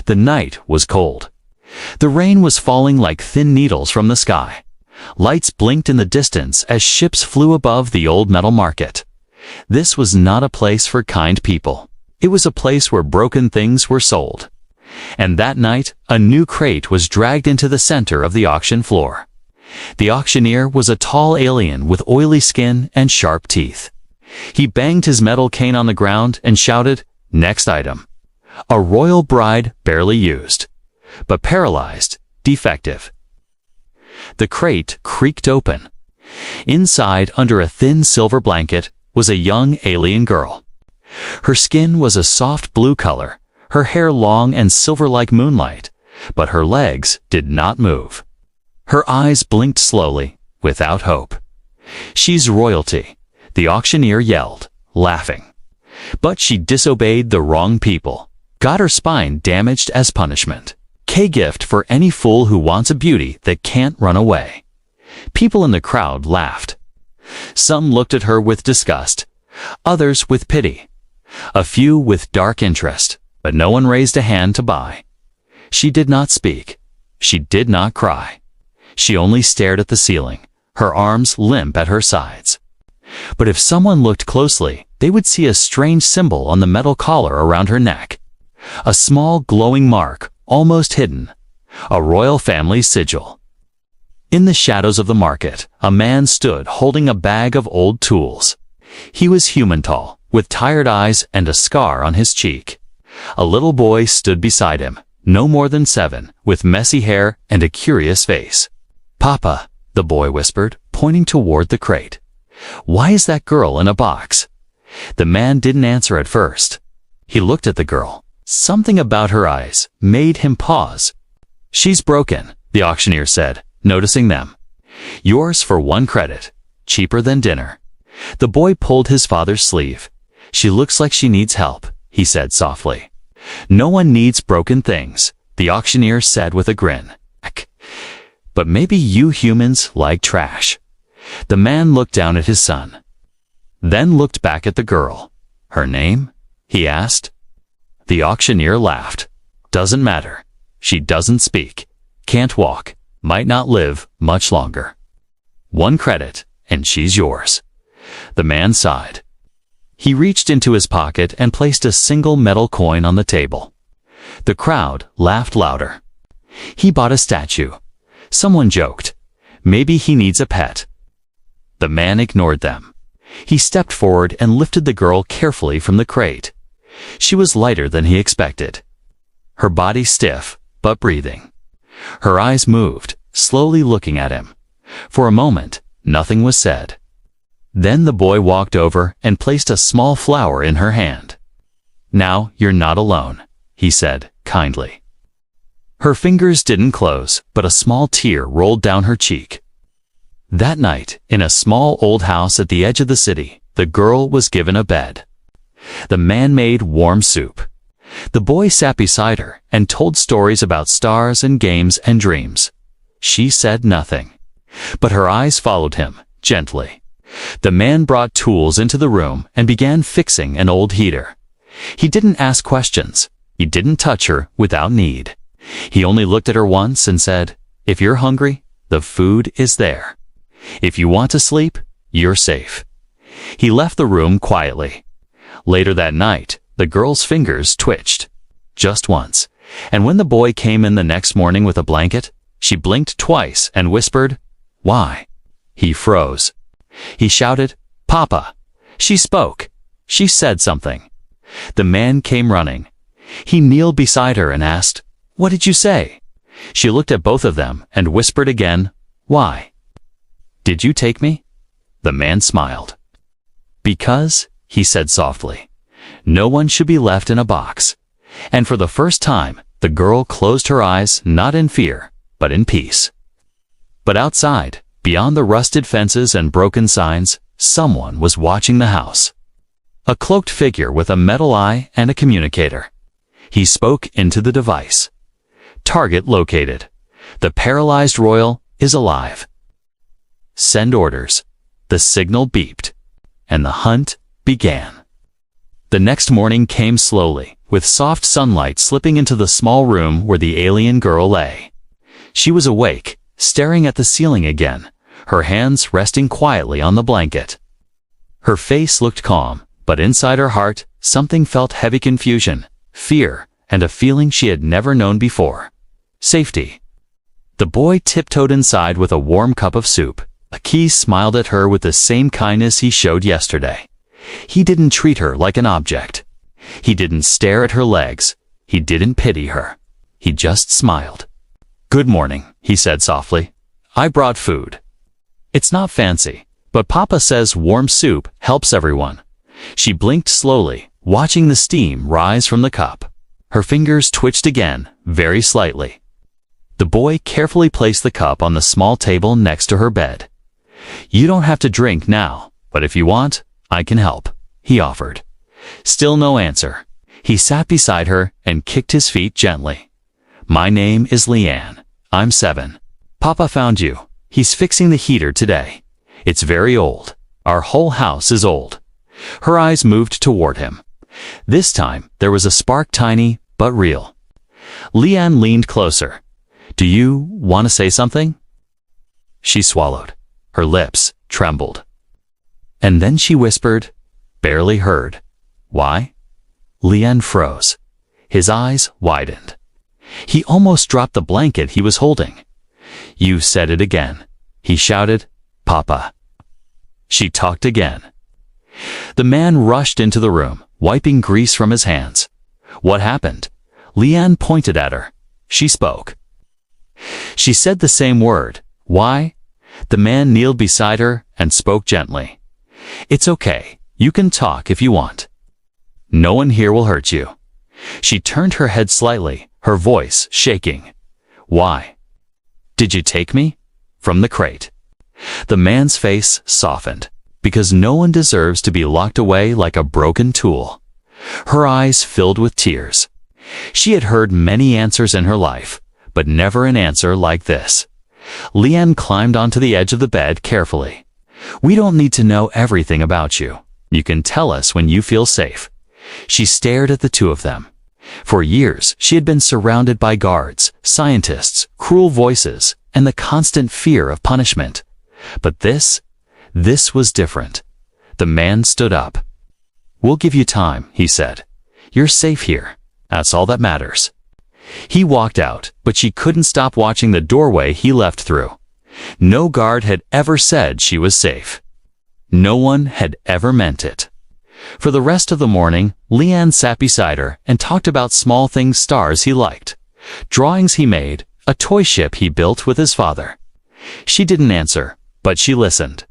The night was cold. The rain was falling like thin needles from the sky. Lights blinked in the distance as ships flew above the old metal market. This was not a place for kind people. It was a place where broken things were sold. And that night, a new crate was dragged into the center of the auction floor. The auctioneer was a tall alien with oily skin and sharp teeth. He banged his metal cane on the ground and shouted, "Next item. A royal bride barely used, but paralyzed, defective." The crate creaked open. Inside, under a thin silver blanket, was a young alien girl. Her skin was a soft blue color, her hair long and silver like moonlight, but her legs did not move. Her eyes blinked slowly, without hope. "She's royalty," the auctioneer yelled, laughing. But she disobeyed the wrong people, got her spine damaged as punishment. K-gift for any fool who wants a beauty that can't run away. People in the crowd laughed. Some looked at her with disgust, others with pity, a few with dark interest, but no one raised a hand to buy. She did not speak. She did not cry. She only stared at the ceiling, her arms limp at her sides. But if someone looked closely, they would see a strange symbol on the metal collar around her neck. A small glowing mark, almost hidden. A royal family sigil. In the shadows of the market, a man stood holding a bag of old tools. He was human tall, with tired eyes and a scar on his cheek. A little boy stood beside him, no more than 7, with messy hair and a curious face. "Papa," the boy whispered, pointing toward the crate. "Why is that girl in a box?" The man didn't answer at first. He looked at the girl. Something about her eyes made him pause. "She's broken," the auctioneer said, noticing them. "Yours for 1 credit, cheaper than dinner." The boy pulled his father's sleeve. "She looks like she needs help," he said softly. "No one needs broken things," the auctioneer said with a grin. "But maybe you humans like trash." The man looked down at his son, then looked back at the girl. "Her name?" he asked. The auctioneer laughed. "Doesn't matter. She doesn't speak, can't walk, might not live much longer. 1 credit, and she's yours." The man sighed. He reached into his pocket and placed a single metal coin on the table. The crowd laughed louder. He bought a statue. Someone joked, "Maybe he needs a pet." The man ignored them. He stepped forward and lifted the girl carefully from the crate. She was lighter than he expected. Her body stiff, but breathing. Her eyes moved, slowly looking at him. For a moment, nothing was said. Then the boy walked over and placed a small flower in her hand. "Now you're not alone," he said, kindly. Her fingers didn't close, but a small tear rolled down her cheek. That night, in a small old house at the edge of the city, the girl was given a bed. The man made warm soup. The boy sat beside her and told stories about stars and games and dreams. She said nothing, but her eyes followed him, gently. The man brought tools into the room and began fixing an old heater. He didn't ask questions. He didn't touch her without need. He only looked at her once and said, "If you're hungry, the food is there. If you want to sleep, you're safe." He left the room quietly. Later that night, the girl's fingers twitched. Just once. And when the boy came in the next morning with a blanket, she blinked twice and whispered, "Why?" He froze. He shouted, "Papa!" She spoke. She said something. The man came running. He kneeled beside her and asked, "What did you say?" She looked at both of them and whispered again, "Why?" "Did you take me?" The man smiled. "Because," he said softly, "no one should be left in a box." And for the first time, the girl closed her eyes, not in fear, but in peace. But outside, beyond the rusted fences and broken signs, someone was watching the house. A cloaked figure with a metal eye and a communicator. He spoke into the device. "Target located. The paralyzed royal is alive. Send orders." The signal beeped, and the hunt began. The next morning came slowly, with soft sunlight slipping into the small room where the alien girl lay. She was awake, staring at the ceiling again, her hands resting quietly on the blanket. Her face looked calm, but inside her heart, something felt heavy: confusion, fear, and a feeling she had never known before. Safety. The boy tiptoed inside with a warm cup of soup. Aki smiled at her with the same kindness he showed yesterday. He didn't treat her like an object. He didn't stare at her legs. He didn't pity her. He just smiled. "Good morning," he said softly. "I brought food. It's not fancy, but Papa says warm soup helps everyone." She blinked slowly, watching the steam rise from the cup. Her fingers twitched again, very slightly. The boy carefully placed the cup on the small table next to her bed. "You don't have to drink now, but if you want, I can help," he offered. Still no answer. He sat beside her and kicked his feet gently. "My name is Leanne. I'm 7. Papa found you. He's fixing the heater today. It's very old. Our whole house is old." Her eyes moved toward him. This time, there was a spark, tiny but real. Leanne leaned closer. "Do you want to say something?" She swallowed. Her lips trembled. And then she whispered, barely heard, "Why?" Leanne froze. His eyes widened. He almost dropped the blanket he was holding. "You said it again," he shouted. "Papa." She talked again. The man rushed into the room, wiping grease from his hands. "What happened?" Leanne pointed at her. She spoke. She said the same word, "Why?" The man kneeled beside her and spoke gently. "It's okay. You can talk if you want. No one here will hurt you." She turned her head slightly, her voice shaking. "Why? Did you take me?" From the crate. The man's face softened. "Because no one deserves to be locked away like a broken tool." Her eyes filled with tears. She had heard many answers in her life, but never an answer like this. Leanne climbed onto the edge of the bed carefully. "We don't need to know everything about you. You can tell us when you feel safe." She stared at the two of them. For years, she had been surrounded by guards, scientists, cruel voices, and the constant fear of punishment. But this was different. The man stood up. "We'll give you time," he said. "You're safe here. That's all that matters." He walked out, but she couldn't stop watching the doorway he left through. No guard had ever said she was safe. No one had ever meant it. For the rest of the morning, Leanne sat beside her and talked about small things, stars he liked, drawings he made, a toy ship he built with his father. She didn't answer, but she listened.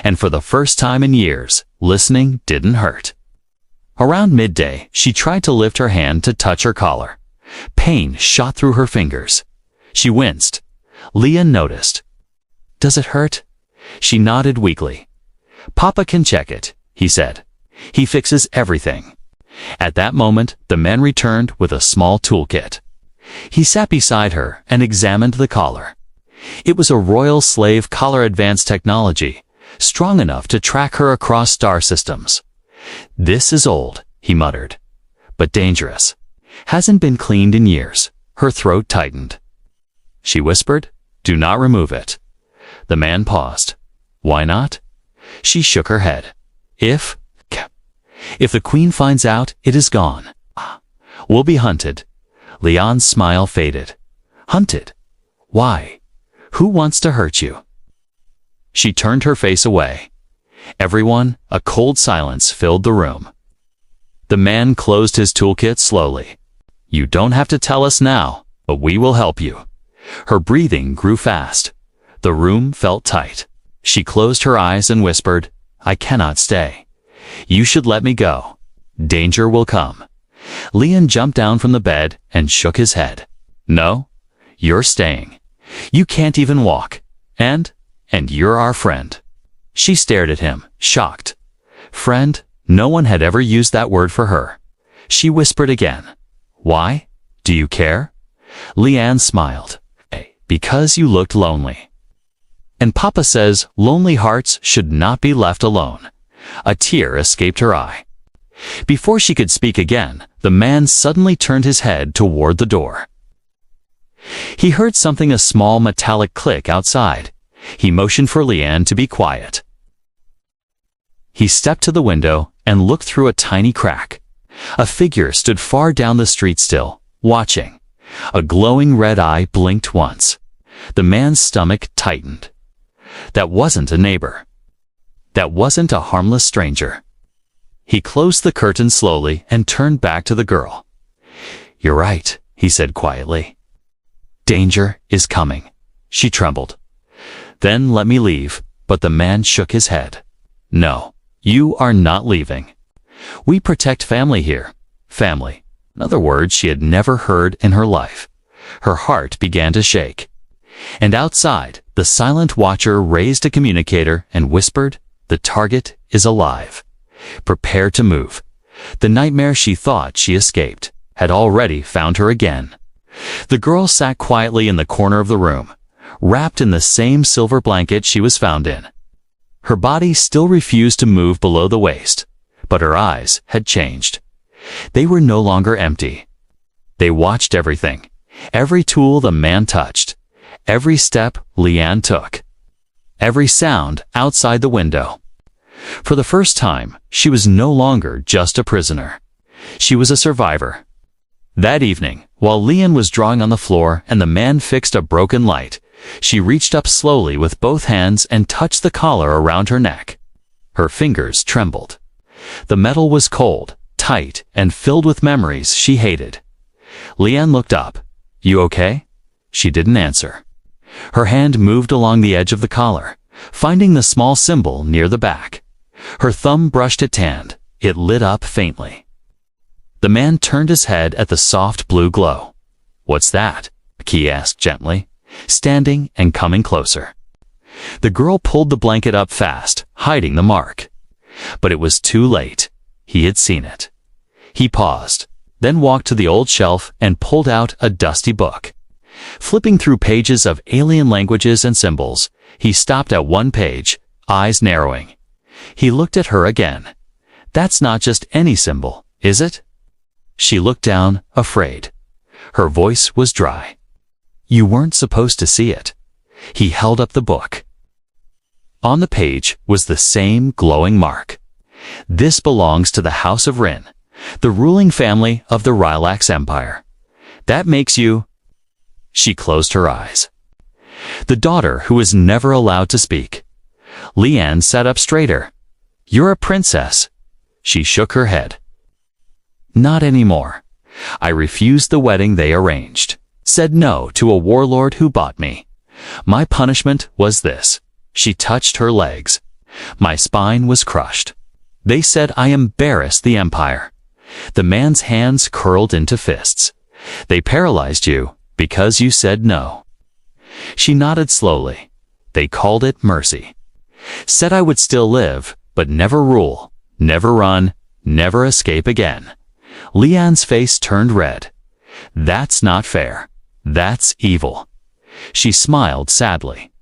And for the first time in years, listening didn't hurt. Around midday, she tried to lift her hand to touch her collar. Pain shot through her fingers. She winced. Leanne noticed. "Does it hurt?" She nodded weakly. "Papa can check it," he said. "He fixes everything." At that moment, the man returned with a small toolkit. He sat beside her and examined the collar. It was a Royal Slave collar, advanced technology, strong enough to track her across star systems. "This is old," he muttered, "but dangerous. Hasn't been cleaned in years." Her throat tightened. She whispered, "Do not remove it." The man paused. "Why not?" She shook her head. If the Queen finds out, it is gone. We'll be hunted." Leon's smile faded. "Hunted? Why? Who wants to hurt you?" She turned her face away. Everyone, a cold silence filled the room. The man closed his toolkit slowly. "You don't have to tell us now, but we will help you." Her breathing grew fast. The room felt tight. She closed her eyes and whispered, "I cannot stay. You should let me go. Danger will come." Leon jumped down from the bed and shook his head. "No, you're staying. You can't even walk. And you're our friend." She stared at him, shocked. Friend? No one had ever used that word for her. She whispered again. "Why? Do you care?" Leanne smiled. "Because you looked lonely. And Papa says lonely hearts should not be left alone." A tear escaped her eye. Before she could speak again, the man suddenly turned his head toward the door. He heard a small metallic click outside. He motioned for Leanne to be quiet. He stepped to the window and looked through a tiny crack. A figure stood far down the street still, watching. A glowing red eye blinked once. The man's stomach tightened. That wasn't a neighbor. That wasn't a harmless stranger. He closed the curtain slowly and turned back to the girl. "You're right," he said quietly. "Danger is coming." She trembled. "Then let me leave," but the man shook his head. "No, you are not leaving. We protect family here." Family. Another word she had never heard in her life. Her heart began to shake. And outside, the silent watcher raised a communicator and whispered, "The target is alive. Prepare to move." The nightmare she thought she escaped had already found her again. The girl sat quietly in the corner of the room, wrapped in the same silver blanket she was found in. Her body still refused to move below the waist, but her eyes had changed. They were no longer empty. They watched everything, every tool the man touched, every step Leanne took, every sound outside the window. For the first time, she was no longer just a prisoner. She was a survivor. That evening, while Leanne was drawing on the floor and the man fixed a broken light, she reached up slowly with both hands and touched the collar around her neck. Her fingers trembled. The metal was cold, tight, and filled with memories she hated. Leanne looked up. "You okay?" She didn't answer. Her hand moved along the edge of the collar, finding the small symbol near the back. Her thumb brushed its hand. It lit up faintly. The man turned his head at the soft blue glow. "What's that?" he asked gently, standing and coming closer. The girl pulled the blanket up fast, hiding the mark. But it was too late. He had seen it. He paused, then walked to the old shelf and pulled out a dusty book. Flipping through pages of alien languages and symbols, he stopped at one page, eyes narrowing. He looked at her again. "That's not just any symbol, is it?" She looked down, afraid. Her voice was dry. "You weren't supposed to see it." He held up the book. On the page was the same glowing mark. "This belongs to the House of Rin, the ruling family of the Rylax Empire. That makes you—" She closed her eyes. The daughter who was never allowed to speak. Leanne sat up straighter. "You're a princess." She shook her head. "Not anymore. I refused the wedding they arranged. Said no to a warlord who bought me. My punishment was this." She touched her legs. "My spine was crushed. They said I embarrassed the empire." The man's hands curled into fists. "They paralyzed you because you said no." She nodded slowly. "They called it mercy. Said I would still live, but never rule, never run, never escape again." Leanne's face turned red. "That's not fair. That's evil." She smiled sadly.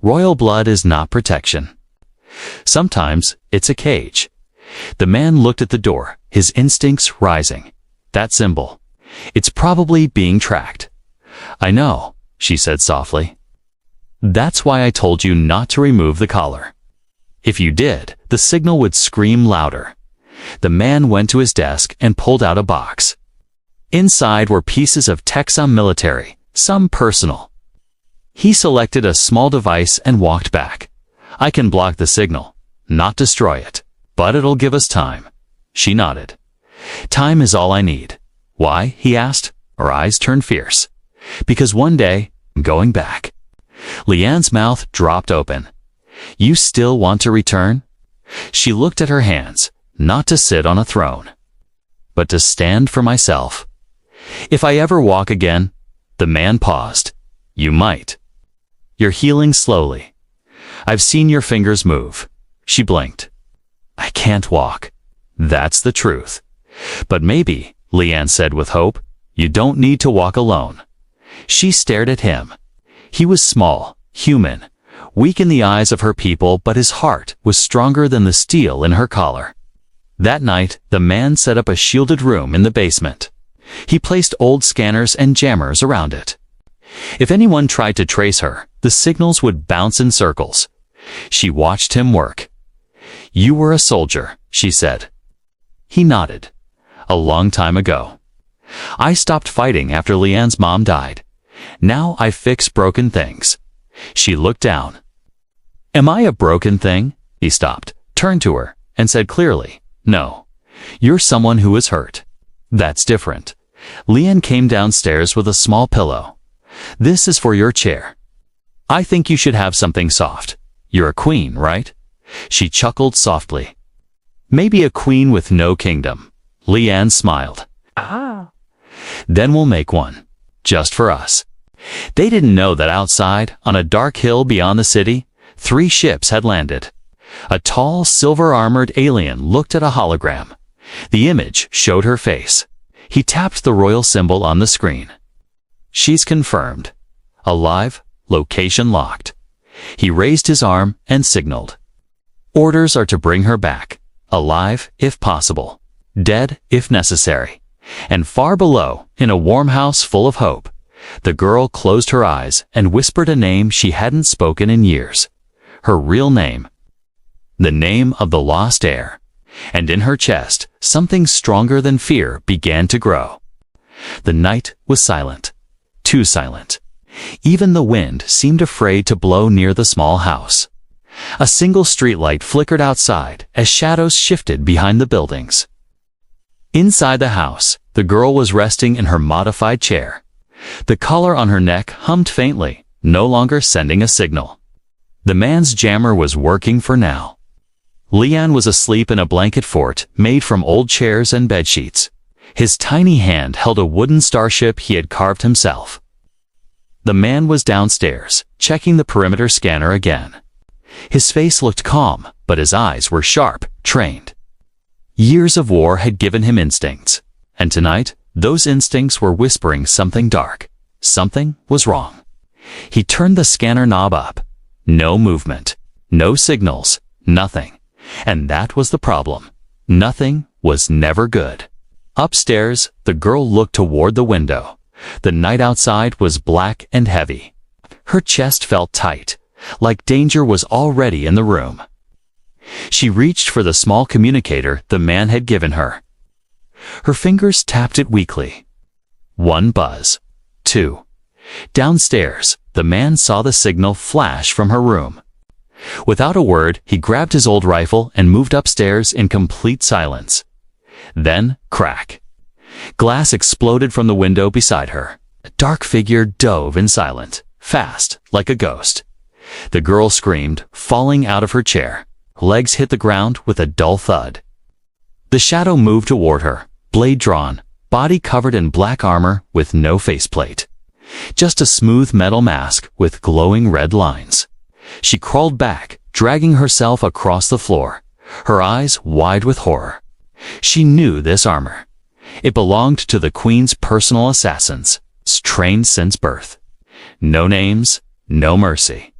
"Royal blood is not protection. Sometimes it's a cage." The man looked at the door, his instincts rising. "That symbol. It's probably being tracked." "I know," she said softly. "That's why I told you not to remove the collar. If you did, the signal would scream louder." The man went to his desk and pulled out a box. Inside were pieces of tech, some military, some personal. He selected a small device and walked back. "I can block the signal, not destroy it, but it'll give us time." She nodded. "Time is all I need." "Why?" he asked. Her eyes turned fierce. "Because one day, I'm going back." Leanne's mouth dropped open. "You still want to return?" She looked at her hands. "Not to sit on a throne, but to stand for myself. If I ever walk again." The man paused. "You might. You're healing slowly. I've seen your fingers move." She blinked. "I can't walk. That's the truth. But maybe," Leanne said with hope, "you don't need to walk alone." She stared at him. He was small, human, weak in the eyes of her people, but his heart was stronger than the steel in her collar. That night, the man set up a shielded room in the basement. He placed old scanners and jammers around it. If anyone tried to trace her, the signals would bounce in circles. She watched him work. "You were a soldier," she said. He nodded. "A long time ago. I stopped fighting after Leanne's mom died. Now I fix broken things." She looked down. "Am I a broken thing?" He stopped, turned to her, and said clearly, "No. You're someone who is hurt. That's different." Leanne came downstairs with a small pillow. "This is for your chair. I think you should have something soft. You're a queen, right?" She chuckled softly. "Maybe a queen with no kingdom." Leanne smiled. "Then we'll make one. Just for us." They didn't know that outside, on a dark hill beyond the city, 3 ships had landed. A tall, silver-armored alien looked at a hologram. The image showed her face. He tapped the royal symbol on the screen. "She's confirmed. Alive, location locked." He raised his arm and signaled. "Orders are to bring her back, alive if possible, dead if necessary." And far below, in a warm house full of hope, the girl closed her eyes and whispered a name she hadn't spoken in years. Her real name. The name of the lost heir. And in her chest, something stronger than fear began to grow. The night was silent. Too silent. Even the wind seemed afraid to blow near the small house. A single streetlight flickered outside as shadows shifted behind the buildings. Inside the house, the girl was resting in her modified chair. The collar on her neck hummed faintly, no longer sending a signal. The man's jammer was working for now. Leanne was asleep in a blanket fort made from old chairs and bedsheets. His tiny hand held a wooden starship he had carved himself. The man was downstairs, checking the perimeter scanner again. His face looked calm, but his eyes were sharp, trained. Years of war had given him instincts, and tonight, those instincts were whispering something dark. Something was wrong. He turned the scanner knob up. No movement, no signals, nothing. And that was the problem. Nothing was never good. Upstairs, the girl looked toward the window. The night outside was black and heavy. Her chest felt tight, like danger was already in the room. She reached for the small communicator the man had given her. Her fingers tapped it weakly. 1 buzz. 2. Downstairs, the man saw the signal flash from her room. Without a word, he grabbed his old rifle and moved upstairs in complete silence. Then, crack. Glass exploded from the window beside her. A dark figure dove in silent, fast, like a ghost. The girl screamed, falling out of her chair. Legs hit the ground with a dull thud. The shadow moved toward her, blade drawn, body covered in black armor with no faceplate. Just a smooth metal mask with glowing red lines. She crawled back, dragging herself across the floor, her eyes wide with horror. She knew this armor. It belonged to the Queen's personal assassins, trained since birth. No names, no mercy.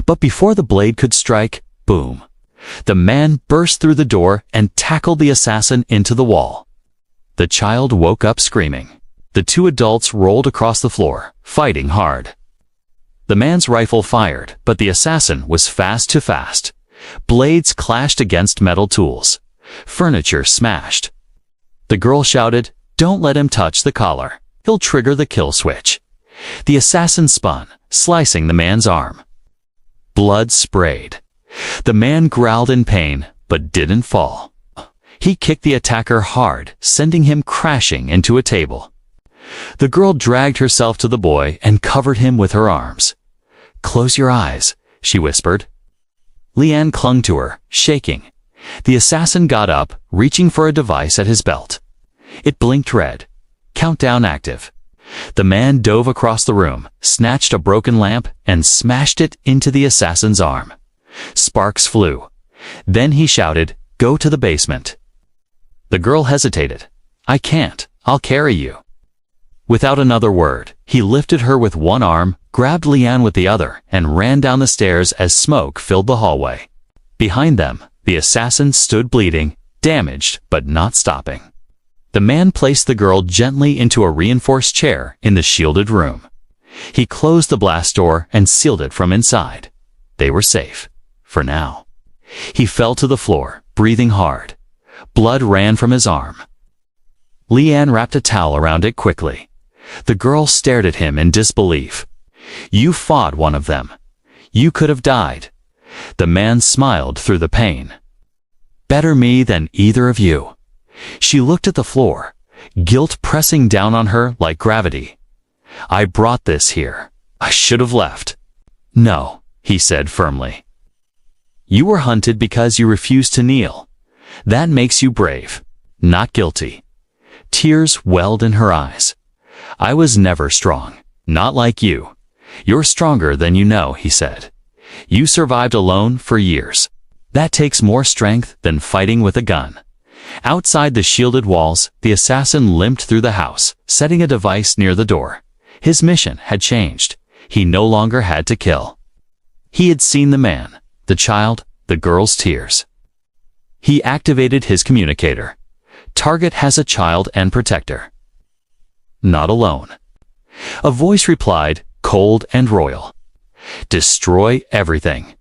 But before the blade could strike, boom. The man burst through the door and tackled the assassin into the wall. The child woke up screaming. The 2 adults rolled across the floor, fighting hard. The man's rifle fired, but the assassin was fast too fast. Blades clashed against metal tools. Furniture smashed. The girl shouted, "Don't let him touch the collar. He'll trigger the kill switch." The assassin spun, slicing the man's arm. Blood sprayed. The man growled in pain, but didn't fall. He kicked the attacker hard, sending him crashing into a table. The girl dragged herself to the boy and covered him with her arms. "Close your eyes," she whispered. Leanne clung to her, shaking. The assassin got up, reaching for a device at his belt. It blinked red. Countdown active. The man dove across the room, snatched a broken lamp, and smashed it into the assassin's arm. Sparks flew. Then he shouted, "Go to the basement." The girl hesitated. "I can't. I'll carry you." Without another word, he lifted her with one arm, grabbed Leanne with the other, and ran down the stairs as smoke filled the hallway. Behind them, the assassin stood bleeding, damaged but not stopping. The man placed the girl gently into a reinforced chair in the shielded room. He closed the blast door and sealed it from inside. They were safe. For now. He fell to the floor, breathing hard. Blood ran from his arm. Leanne wrapped a towel around it quickly. The girl stared at him in disbelief. "You fought one of them. You could have died." The man smiled through the pain. "Better me than either of you." She looked at the floor, guilt pressing down on her like gravity. "I brought this here. I should have left." "No," he said firmly. "You were hunted because you refused to kneel. That makes you brave, not guilty." Tears welled in her eyes. "I was never strong, not like you. You're stronger than you know," he said. "You survived alone for years. That takes more strength than fighting with a gun." Outside the shielded walls, the assassin limped through the house, setting a device near the door. His mission had changed. He no longer had to kill. He had seen the man, the child, the girl's tears. He activated his communicator. "Target has a child and protector. Not alone." A voice replied, cold and royal. "Destroy everything."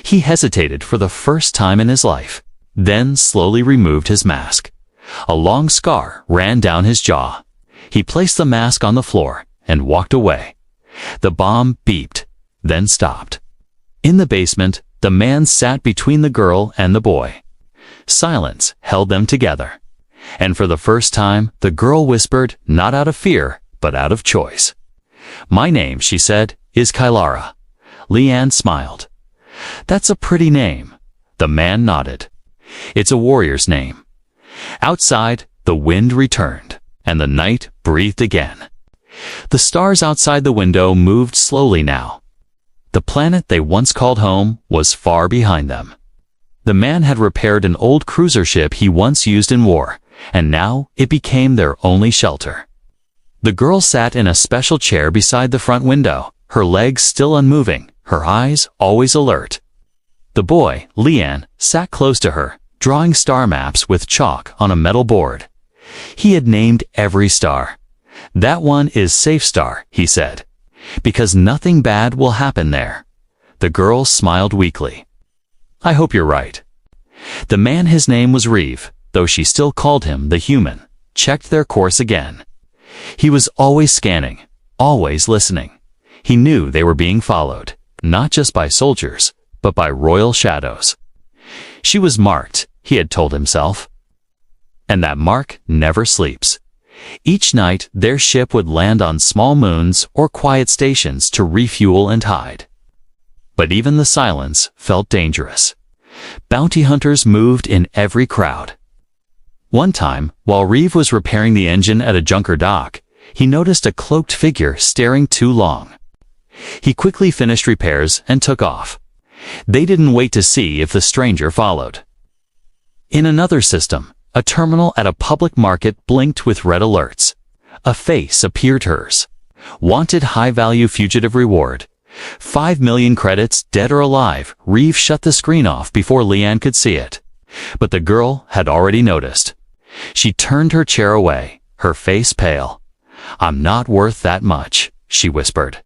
He hesitated for the first time in his life, then slowly removed his mask. A long scar ran down his jaw. He placed the mask on the floor and walked away. The bomb beeped, then stopped. In the basement, the man sat between the girl and the boy. Silence held them together. And for the first time, the girl whispered, not out of fear, but out of choice. "My name," she said, "is Kylara." Leanne smiled. "That's a pretty name." The man nodded. "It's a warrior's name." Outside, the wind returned, and the night breathed again. The stars outside the window moved slowly now. The planet they once called home was far behind them. The man had repaired an old cruiser ship he once used in war, and now it became their only shelter. The girl sat in a special chair beside the front window, her legs still unmoving, her eyes always alert. The boy, Leanne, sat close to her, drawing star maps with chalk on a metal board. He had named every star. "That one is Safe Star," he said, "because nothing bad will happen there." The girl smiled weakly. "I hope you're right." The man, his name was Reeve, though she still called him the human, checked their course again. He was always scanning, always listening. He knew they were being followed, not just by soldiers, but by royal shadows. She was marked, he had told himself. And that mark never sleeps. Each night, their ship would land on small moons or quiet stations to refuel and hide. But even the silence felt dangerous. Bounty hunters moved in every crowd. One time, while Reeve was repairing the engine at a junker dock, he noticed a cloaked figure staring too long. He quickly finished repairs and took off. They didn't wait to see if the stranger followed. In another system, a terminal at a public market blinked with red alerts. A face appeared hers. Wanted high-value fugitive reward. 5 million credits, dead or alive. Reeve shut the screen off before Leanne could see it. But the girl had already noticed. She turned her chair away, her face pale. "I'm not worth that much," she whispered.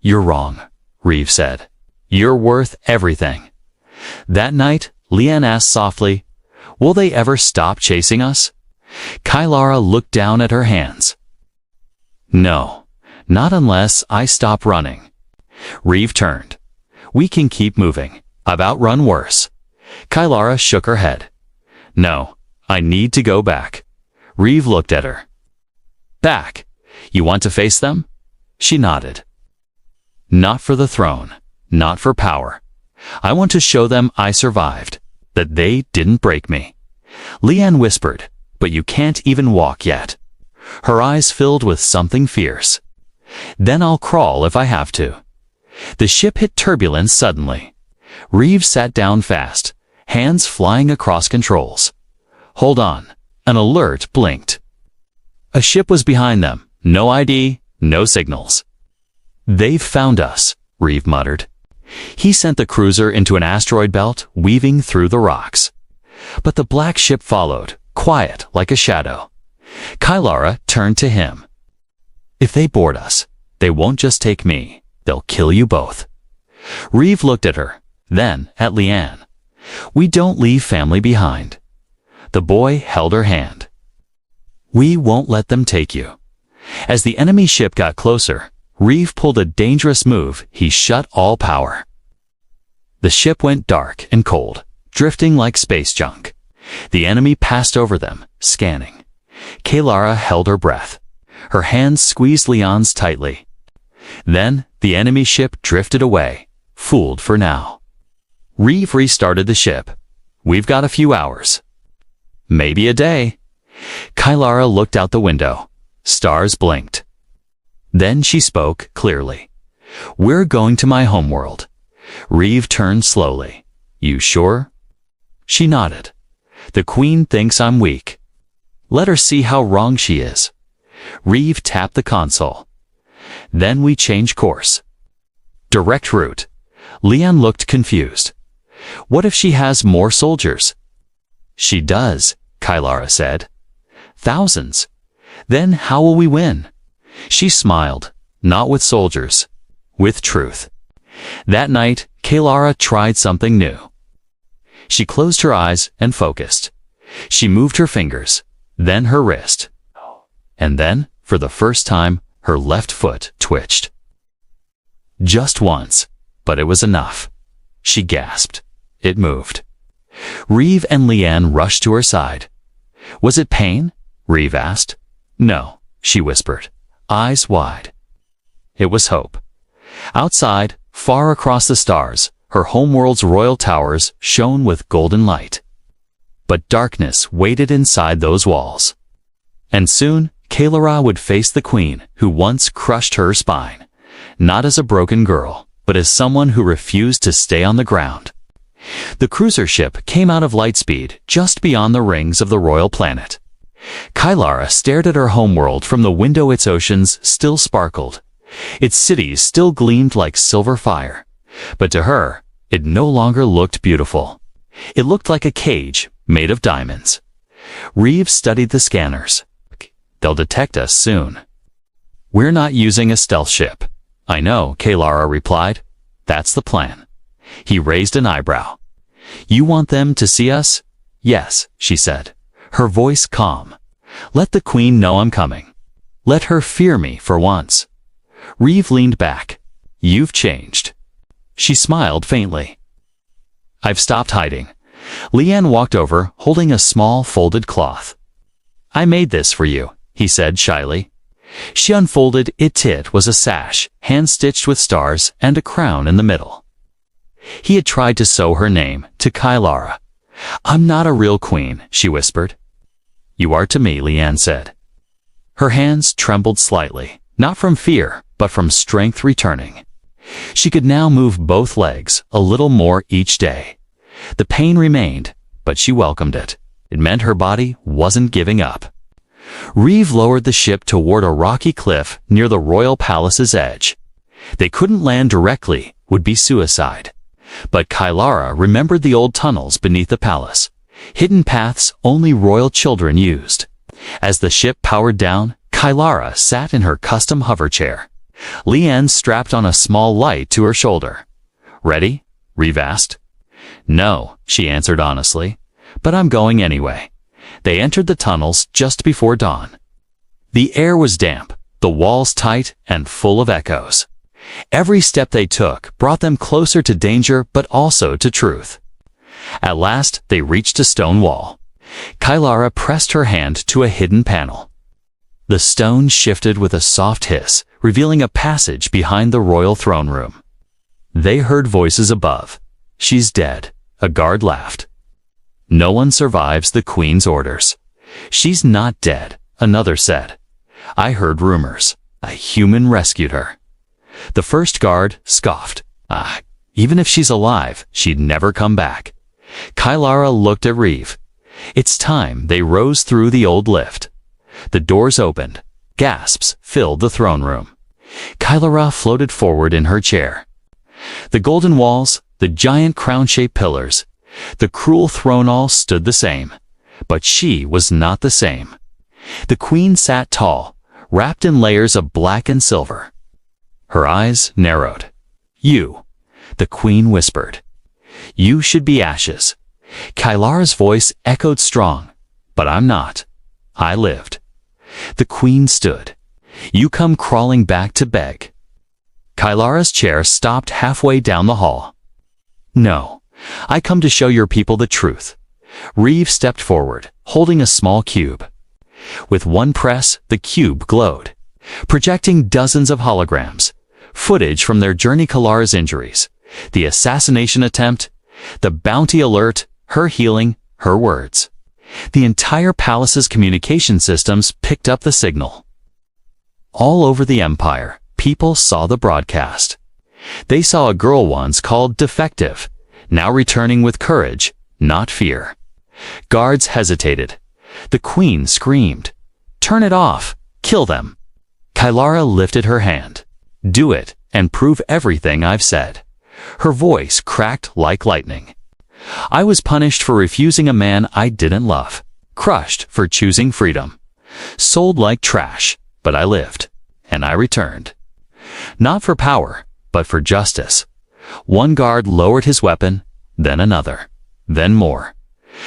"You're wrong," Reeve said. "You're worth everything." That night, Leanne asked softly, "Will they ever stop chasing us?" Kylara looked down at her hands. "No, not unless I stop running." Reeve turned. "We can keep moving. I've outrun worse." Kylara shook her head. "No, I need to go back." Reeve looked at her. "Back? You want to face them?" She nodded. "Not for the throne, not for power. I want to show them I survived, that they didn't break me." Leanne whispered, "But you can't even walk yet." Her eyes filled with something fierce. "Then I'll crawl if I have to." The ship hit turbulence suddenly. Reeve sat down fast, hands flying across controls. "Hold on." An alert blinked. A ship was behind them, no ID, no signals. "They've found us," Reeve muttered. He sent the cruiser into an asteroid belt, weaving through the rocks. But the black ship followed, quiet like a shadow. Kylara turned to him. "If they board us, they won't just take me, they'll kill you both." Reeve looked at her, then at Leanne. "We don't leave family behind." The boy held her hand. "We won't let them take you." As the enemy ship got closer, Reeve pulled a dangerous move. He shut all power. The ship went dark and cold, drifting like space junk. The enemy passed over them, scanning. Kylara held her breath. Her hands squeezed Leon's tightly. Then the enemy ship drifted away, fooled for now. Reeve restarted the ship. "We've got a few hours. Maybe a day." Kylara looked out the window. Stars blinked. Then she spoke clearly. "We're going to my homeworld." Reeve turned slowly. "You sure?" She nodded. "The Queen thinks I'm weak. Let her see how wrong she is." Reeve tapped the console. "Then we change course." "Direct route." Leanne looked confused. "What if she has more soldiers?" "She does," Kylara said. "Thousands. Then how will we win?" She smiled. "Not with soldiers. With truth." That night, Kylara tried something new. She closed her eyes and focused. She moved her fingers, then her wrist. And then, for the first time, her left foot twitched. Just once, but it was enough. She gasped. It moved. Reeve and Leanne rushed to her side. "Was it pain?" Reeve asked. "No," she whispered, eyes wide. It was hope. Outside, far across the stars, her homeworld's royal towers shone with golden light. But darkness waited inside those walls. And soon, Kylara would face the Queen who once crushed her spine, not as a broken girl, but as someone who refused to stay on the ground. The cruiser ship came out of lightspeed just beyond the rings of the royal planet. Kylara stared at her homeworld from the window. Its oceans still sparkled. Its cities still gleamed like silver fire. But to her, it no longer looked beautiful. It looked like a cage made of diamonds. Reeve studied the scanners. "They'll detect us soon." "We're not using a stealth ship." "I know," Kylara replied. "That's the plan." He raised an eyebrow. "You want them to see us?" "Yes," she said, her voice calm. "Let the Queen know I'm coming. Let her fear me for once." Reeve leaned back. "You've changed." She smiled faintly. "I've stopped hiding." Leanne walked over, holding a small folded cloth. "I made this for you," he said shyly. She unfolded it. It was a sash, hand-stitched with stars and a crown in the middle. He had tried to sew her name to Kylara. "I'm not a real queen," she whispered. "You are to me," Leanne said. Her hands trembled slightly, not from fear, but from strength returning. She could now move both legs a little more each day. The pain remained, but she welcomed it. It meant her body wasn't giving up. Reeve lowered the ship toward a rocky cliff near the royal palace's edge. They couldn't land directly, would be suicide. But Kylara remembered the old tunnels beneath the palace, hidden paths only royal children used. As the ship powered down, Kylara sat in her custom hover chair. Leanne strapped on a small light to her shoulder. "Ready?" Reeve asked. "No," she answered honestly, "but I'm going anyway." They entered the tunnels just before dawn. The air was damp, the walls tight and full of echoes. Every step they took brought them closer to danger but also to truth. At last, they reached a stone wall. Kylara pressed her hand to a hidden panel. The stone shifted with a soft hiss, revealing a passage behind the royal throne room. They heard voices above. "She's dead," a guard laughed. "No one survives the Queen's orders." "She's not dead," another said. "I heard rumors. A human rescued her." The first guard scoffed. Even if she's alive, she'd never come back." Kylara looked at Reeve. "It's time." They rose through the old lift. The doors opened. Gasps filled the throne room. Kylara floated forward in her chair. The golden walls, the giant crown-shaped pillars, The cruel throne all stood the same, but she was not the same. The queen sat tall, wrapped in layers of black and silver. Her eyes narrowed. "You," the queen whispered. "You should be ashes." Kylara's voice echoed strong. "But I'm not. I lived." The queen stood. "You come crawling back to beg." Kylara's chair stopped halfway down the hall. "No, I come to show your people the truth." Reeve stepped forward, holding a small cube. With one press, the cube glowed, projecting dozens of holograms, footage from their journey, Kylara's injuries, the assassination attempt, the bounty alert, her healing, her words. The entire palace's communication systems picked up the signal. All over the empire, people saw the broadcast. They saw a girl once called defective, now returning with courage, not fear. Guards hesitated. The queen screamed, "Turn it off! Kill them!" Kylara lifted her hand. "Do it, and prove everything I've said." Her voice cracked like lightning. "I was punished for refusing a man I didn't love, crushed for choosing freedom, sold like trash, but I lived, and I returned. Not for power, but for justice." One guard lowered his weapon, then another, then more.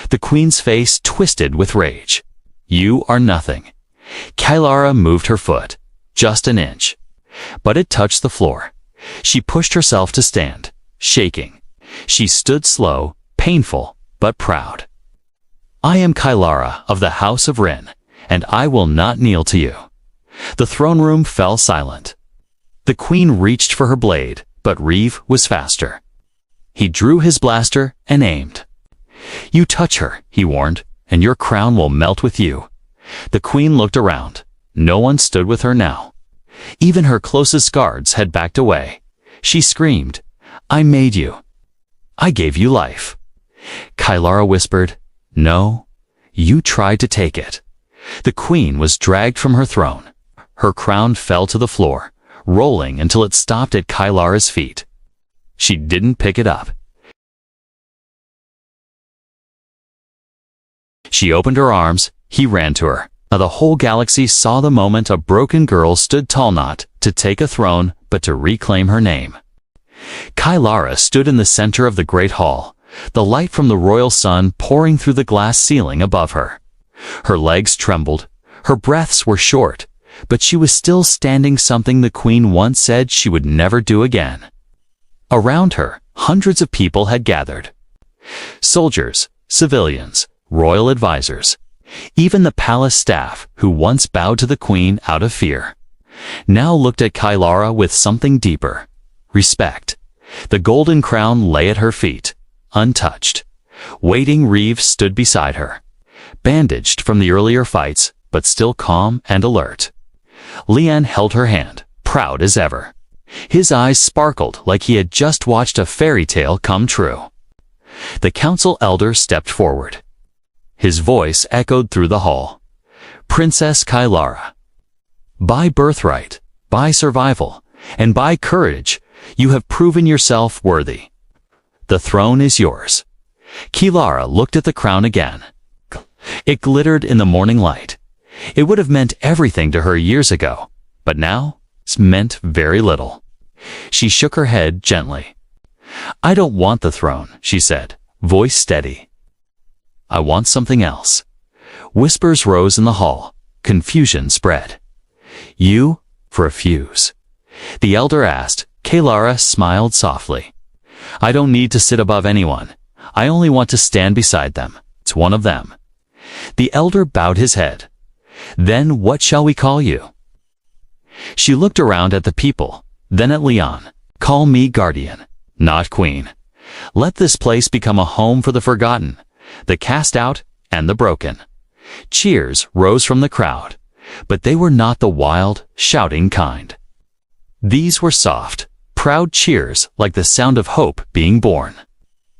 The queen's face twisted with rage. "You are nothing." Kylara moved her foot, just an inch. But it touched the floor. She pushed herself to stand, shaking. She stood slow, painful, but proud. "I am Kylara of the House of Rin, and I will not kneel to you." The throne room fell silent. The queen reached for her blade, but Reeve was faster. He drew his blaster and aimed. "You touch her," he warned, "and your crown will melt with you." The queen looked around. No one stood with her now. Even her closest guards had backed away. She screamed, "I made you. I gave you life." Kylara whispered, "No, you tried to take it." The queen was dragged from her throne. Her crown fell to the floor, rolling until it stopped at Kylara's feet. She didn't pick it up. She opened her arms. He ran to her. Now the whole galaxy saw the moment a broken girl stood tall, not to take a throne, but to reclaim her name. Kylara stood in the center of the great hall, the light from the royal sun pouring through the glass ceiling above her. Her legs trembled, her breaths were short, but she was still standing, something the queen once said she would never do again. Around her, hundreds of people had gathered. Soldiers, civilians, royal advisors, even the palace staff who once bowed to the queen out of fear, now looked at Kylara with something deeper, respect. The golden crown lay at her feet, untouched. Waiting, Reeve stood beside her, bandaged from the earlier fights, but still calm and alert. Lian held her hand, proud as ever. His eyes sparkled like he had just watched a fairy tale come true. The council elder stepped forward. His voice echoed through the hall. "Princess Kylara, by birthright, by survival, and by courage, you have proven yourself worthy. The throne is yours." Kylara looked at the crown again. It glittered in the morning light. It would have meant everything to her years ago, but now it meant very little. She shook her head gently. "I don't want the throne," she said, voice steady. "I want something else." Whispers rose in the hall. Confusion spread. "You, for a fuse?" the elder asked. Kylara smiled softly. "I don't need to sit above anyone. I only want to stand beside them. It's one of them." The elder bowed his head. "Then what shall we call you?" She looked around at the people, then at Leon. "Call me guardian, not queen. Let this place become a home for the forgotten, the cast out, and the broken." Cheers rose from the crowd, but they were not the wild, shouting kind. These were soft, proud cheers, like the sound of hope being born.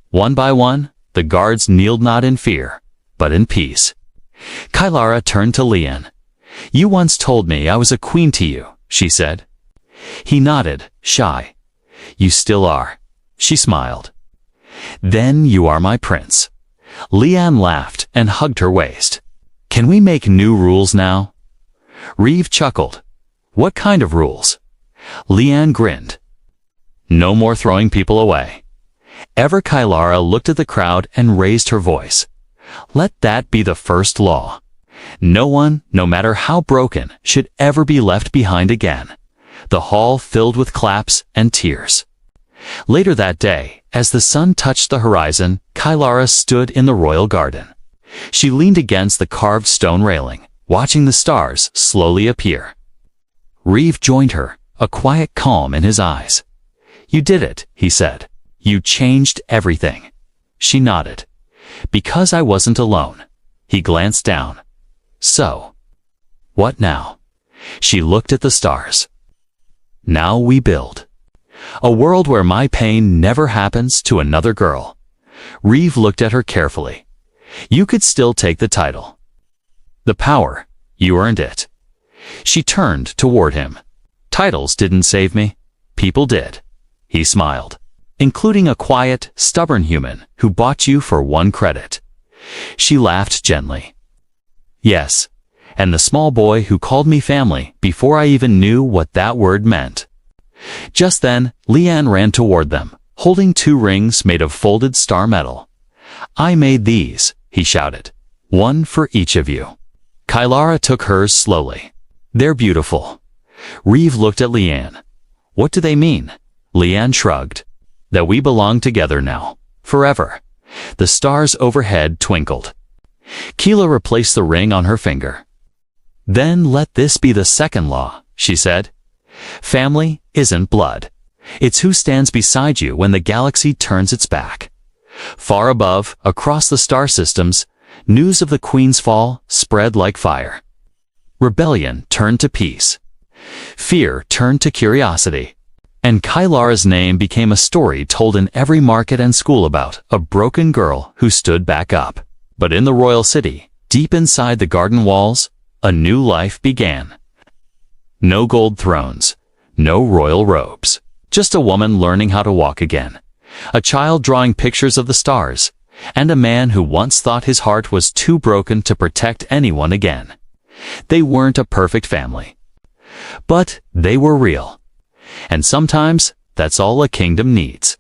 One by one, the guards kneeled, not in fear, but in peace. Kylara turned to Leon. "You once told me I was a queen to you," she said. He nodded, shy. "You still are." She smiled. Then you are my prince. Leanne laughed and hugged her waist. Can we make new rules now? Reeve chuckled. What kind of rules? Leanne grinned. No more throwing people away. Ever Kylara looked at the crowd and raised her voice. Let that be the first law. No one, no matter how broken, should ever be left behind again. The hall filled with claps and tears. Later that day, as the sun touched the horizon, Kylara stood in the royal garden. She leaned against the carved stone railing, watching the stars slowly appear. Reeve joined her, a quiet calm in his eyes. You did it, he said. You changed everything. She nodded. Because I wasn't alone. He glanced down. So, what now? She looked at the stars. Now we build. A world where my pain never happens to another girl. Reeve looked at her carefully. You could still take the title. The power, you earned it. She turned toward him. Titles didn't save me. People did. He smiled. Including a quiet, stubborn human who bought you for one credit. She laughed gently. Yes, and the small boy who called me family before I even knew what that word meant. Just then, Leanne ran toward them, holding 2 rings made of folded star metal. I made these, he shouted. One for each of you. Kylara took hers slowly. They're beautiful. Reeve looked at Leanne. What do they mean? Leanne shrugged. That we belong together now. Forever. The stars overhead twinkled. Keela replaced the ring on her finger. Then let this be the second law, she said. Family isn't blood. It's who stands beside you when the galaxy turns its back. Far above, across the star systems, news of the Queen's fall spread like fire. Rebellion turned to peace. Fear turned to curiosity. And Kylara's name became a story told in every market and school about a broken girl who stood back up. But in the royal city, deep inside the garden walls, a new life began. No gold thrones, no royal robes, just a woman learning how to walk again, a child drawing pictures of the stars, and a man who once thought his heart was too broken to protect anyone again. They weren't a perfect family, but they were real. And sometimes, that's all a kingdom needs.